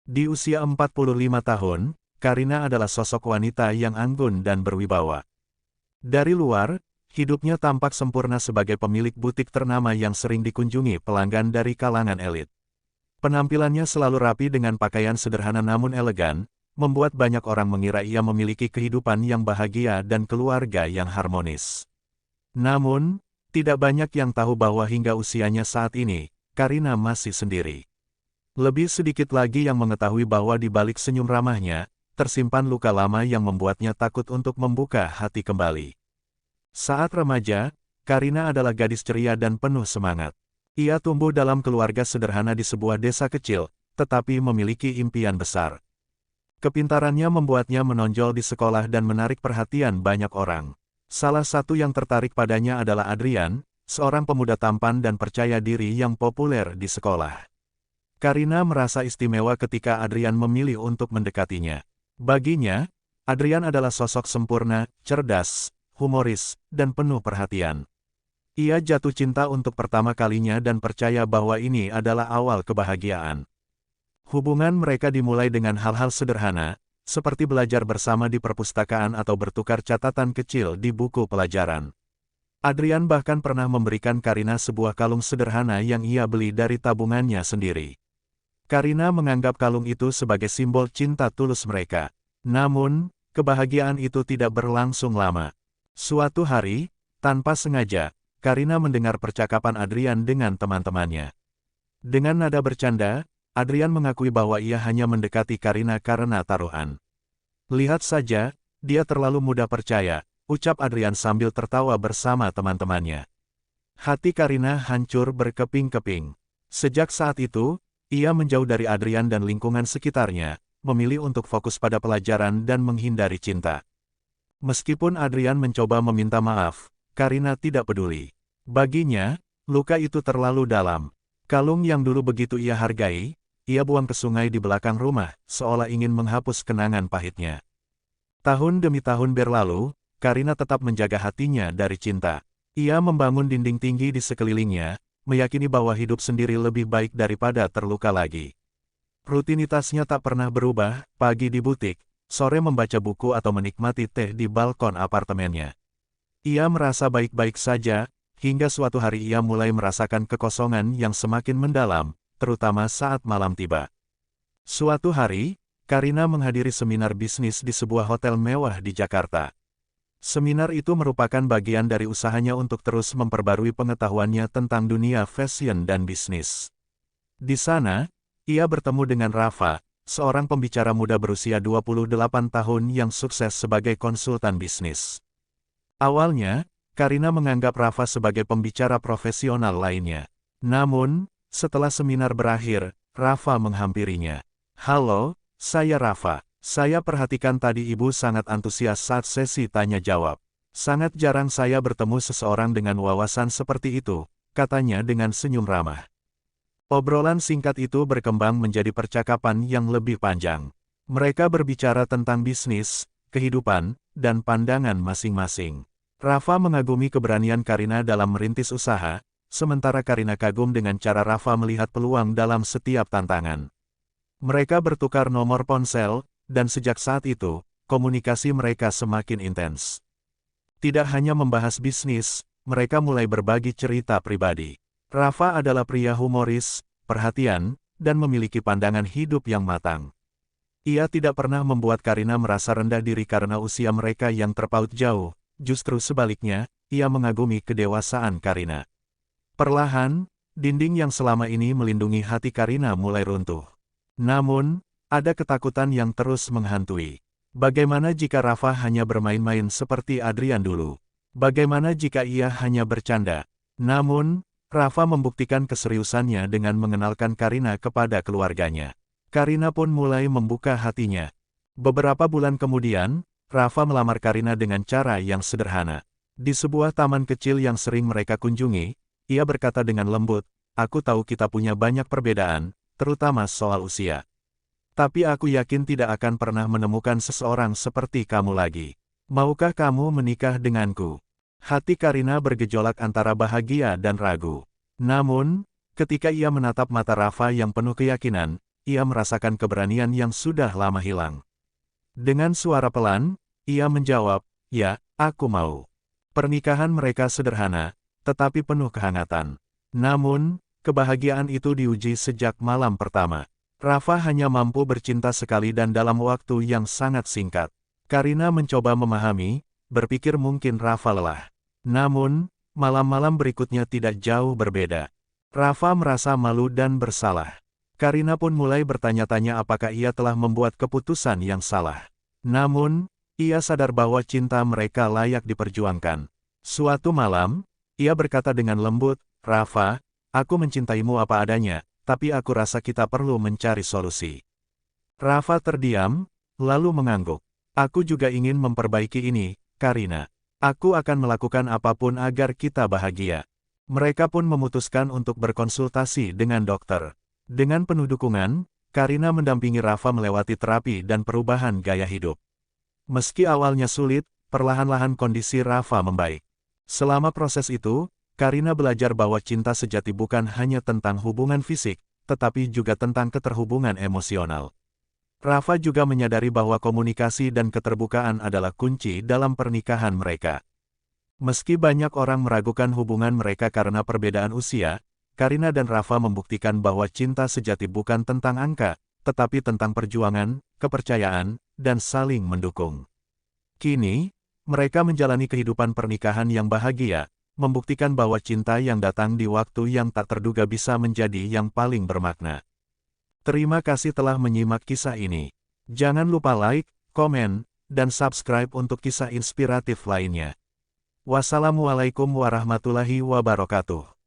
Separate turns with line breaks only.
Di usia 45 tahun, Karina adalah sosok wanita yang anggun dan berwibawa. Dari luar, hidupnya tampak sempurna sebagai pemilik butik ternama yang sering dikunjungi pelanggan dari kalangan elit. Penampilannya selalu rapi dengan pakaian sederhana namun elegan, membuat banyak orang mengira ia memiliki kehidupan yang bahagia dan keluarga yang harmonis. Namun, tidak banyak yang tahu bahwa hingga usianya saat ini, Karina masih sendiri. Lebih sedikit lagi yang mengetahui bahwa di balik senyum ramahnya, tersimpan luka lama yang membuatnya takut untuk membuka hati kembali. Saat remaja, Karina adalah gadis ceria dan penuh semangat. Ia tumbuh dalam keluarga sederhana di sebuah desa kecil, tetapi memiliki impian besar. Kepintarannya membuatnya menonjol di sekolah dan menarik perhatian banyak orang. Salah satu yang tertarik padanya adalah Adrian, seorang pemuda tampan dan percaya diri yang populer di sekolah. Karina merasa istimewa ketika Adrian memilih untuk mendekatinya. Baginya, Adrian adalah sosok sempurna, cerdas, humoris, dan penuh perhatian. Ia jatuh cinta untuk pertama kalinya dan percaya bahwa ini adalah awal kebahagiaan. Hubungan mereka dimulai dengan hal-hal sederhana, seperti belajar bersama di perpustakaan atau bertukar catatan kecil di buku pelajaran. Adrian bahkan pernah memberikan Karina sebuah kalung sederhana yang ia beli dari tabungannya sendiri. Karina menganggap kalung itu sebagai simbol cinta tulus mereka. Namun, kebahagiaan itu tidak berlangsung lama. Suatu hari, tanpa sengaja, Karina mendengar percakapan Adrian dengan teman-temannya. Dengan nada bercanda, Adrian mengakui bahwa ia hanya mendekati Karina karena taruhan. Lihat saja, dia terlalu mudah percaya, ucap Adrian sambil tertawa bersama teman-temannya. Hati Karina hancur berkeping-keping. Sejak saat itu, ia menjauh dari Adrian dan lingkungan sekitarnya, memilih untuk fokus pada pelajaran dan menghindari cinta. Meskipun Adrian mencoba meminta maaf, Karina tidak peduli. Baginya, luka itu terlalu dalam. Kalung yang dulu begitu ia hargai, ia buang ke sungai di belakang rumah, seolah ingin menghapus kenangan pahitnya. Tahun demi tahun berlalu, Karina tetap menjaga hatinya dari cinta. Ia membangun dinding tinggi di sekelilingnya, meyakini bahwa hidup sendiri lebih baik daripada terluka lagi. Rutinitasnya tak pernah berubah, pagi di butik, sore membaca buku atau menikmati teh di balkon apartemennya. Ia merasa baik-baik saja, hingga suatu hari ia mulai merasakan kekosongan yang semakin mendalam, terutama saat malam tiba. Suatu hari, Karina menghadiri seminar bisnis di sebuah hotel mewah di Jakarta. Seminar itu merupakan bagian dari usahanya untuk terus memperbarui pengetahuannya tentang dunia fashion dan bisnis. Di sana, ia bertemu dengan Rafa, seorang pembicara muda berusia 28 tahun yang sukses sebagai konsultan bisnis. Awalnya, Karina menganggap Rafa sebagai pembicara profesional lainnya. Namun, setelah seminar berakhir, Rafa menghampirinya. "Halo, saya Rafa. Saya perhatikan tadi ibu sangat antusias saat sesi tanya-jawab. Sangat jarang saya bertemu seseorang dengan wawasan seperti itu," katanya dengan senyum ramah. Obrolan singkat itu berkembang menjadi percakapan yang lebih panjang. Mereka berbicara tentang bisnis, kehidupan, dan pandangan masing-masing. Rafa mengagumi keberanian Karina dalam merintis usaha, sementara Karina kagum dengan cara Rafa melihat peluang dalam setiap tantangan. Mereka bertukar nomor ponsel, dan sejak saat itu, komunikasi mereka semakin intens. Tidak hanya membahas bisnis, mereka mulai berbagi cerita pribadi. Rafa adalah pria humoris, perhatian, dan memiliki pandangan hidup yang matang. Ia tidak pernah membuat Karina merasa rendah diri karena usia mereka yang terpaut jauh. Justru sebaliknya, ia mengagumi kedewasaan Karina. Perlahan, dinding yang selama ini melindungi hati Karina mulai runtuh. Namun, ada ketakutan yang terus menghantui. Bagaimana jika Rafa hanya bermain-main seperti Adrian dulu? Bagaimana jika ia hanya bercanda? Namun, Rafa membuktikan keseriusannya dengan mengenalkan Karina kepada keluarganya. Karina pun mulai membuka hatinya. Beberapa bulan kemudian, Rafa melamar Karina dengan cara yang sederhana. Di sebuah taman kecil yang sering mereka kunjungi, ia berkata dengan lembut, "Aku tahu kita punya banyak perbedaan, terutama soal usia. Tapi aku yakin tidak akan pernah menemukan seseorang seperti kamu lagi. Maukah kamu menikah denganku?" Hati Karina bergejolak antara bahagia dan ragu. Namun, ketika ia menatap mata Rafa yang penuh keyakinan, ia merasakan keberanian yang sudah lama hilang. Dengan suara pelan, ia menjawab, "Ya, aku mau." Pernikahan mereka sederhana, tetapi penuh kehangatan. Namun, kebahagiaan itu diuji sejak malam pertama. Rafa hanya mampu bercinta sekali dan dalam waktu yang sangat singkat. Karina mencoba memahami, berpikir mungkin Rafa lelah. Namun, malam-malam berikutnya tidak jauh berbeda. Rafa merasa malu dan bersalah. Karina pun mulai bertanya-tanya apakah ia telah membuat keputusan yang salah. Namun, ia sadar bahwa cinta mereka layak diperjuangkan. Suatu malam, ia berkata dengan lembut, "Rafa, aku mencintaimu apa adanya, tapi aku rasa kita perlu mencari solusi." Rafa terdiam, lalu mengangguk. "Aku juga ingin memperbaiki ini, Karina. Aku akan melakukan apapun agar kita bahagia." Mereka pun memutuskan untuk berkonsultasi dengan dokter. Dengan penuh dukungan, Karina mendampingi Rafa melewati terapi dan perubahan gaya hidup. Meski awalnya sulit, perlahan-lahan kondisi Rafa membaik. Selama proses itu, Karina belajar bahwa cinta sejati bukan hanya tentang hubungan fisik, tetapi juga tentang keterhubungan emosional. Rafa juga menyadari bahwa komunikasi dan keterbukaan adalah kunci dalam pernikahan mereka. Meski banyak orang meragukan hubungan mereka karena perbedaan usia, Karina dan Rafa membuktikan bahwa cinta sejati bukan tentang angka, tetapi tentang perjuangan, kepercayaan, dan saling mendukung. Kini, mereka menjalani kehidupan pernikahan yang bahagia, membuktikan bahwa cinta yang datang di waktu yang tak terduga bisa menjadi yang paling bermakna. Terima kasih telah menyimak kisah ini. Jangan lupa like, komen, dan subscribe untuk kisah inspiratif lainnya. Wassalamualaikum warahmatullahi wabarakatuh.